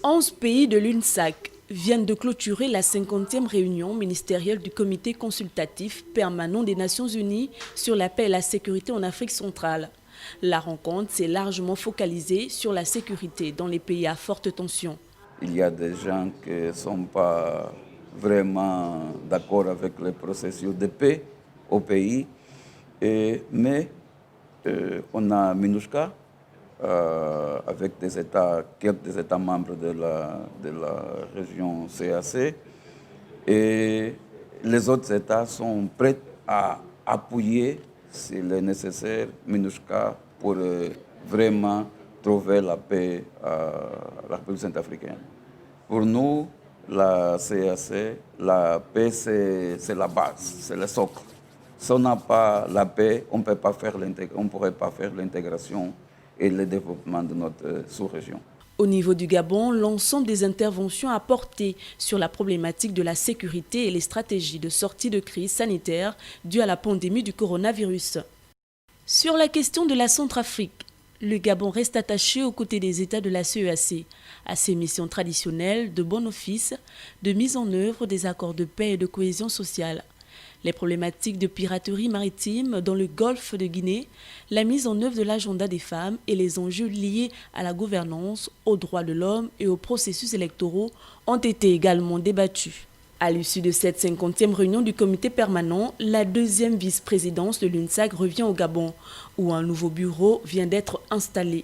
11 pays de l'UNSAC viennent de clôturer la 50e réunion ministérielle du comité consultatif permanent des Nations Unies sur la paix et la sécurité en Afrique centrale. La rencontre s'est largement focalisée sur la sécurité dans les pays à forte tension. Il y a des gens qui ne sont pas vraiment d'accord avec le processus de paix au pays, mais on a MINUSCA avec quelques États membres de la région CAC, et les autres États sont prêts à appuyer, s'il est nécessaire, MINUSCA pour vraiment trouver la paix à la République centrafricaine. Pour nous, la CAC, la paix, c'est la base, c'est le socle. Si on n'a pas la paix, on ne pourrait pas faire l'intégration et le développement de notre sous-région. Au niveau du Gabon, l'ensemble des interventions a porté sur la problématique de la sécurité et les stratégies de sortie de crise sanitaire due à la pandémie du coronavirus. Sur la question de la Centrafrique, le Gabon reste attaché aux côtés des États de la CEAC, à ses missions traditionnelles de bon office, de mise en œuvre des accords de paix et de cohésion sociale. Les problématiques de piraterie maritime dans le golfe de Guinée, la mise en œuvre de l'agenda des femmes et les enjeux liés à la gouvernance, aux droits de l'homme et aux processus électoraux ont été également débattus. À l'issue de cette 50e réunion du comité permanent, la deuxième vice-présidence de l'UNSAC revient au Gabon, où un nouveau bureau vient d'être installé.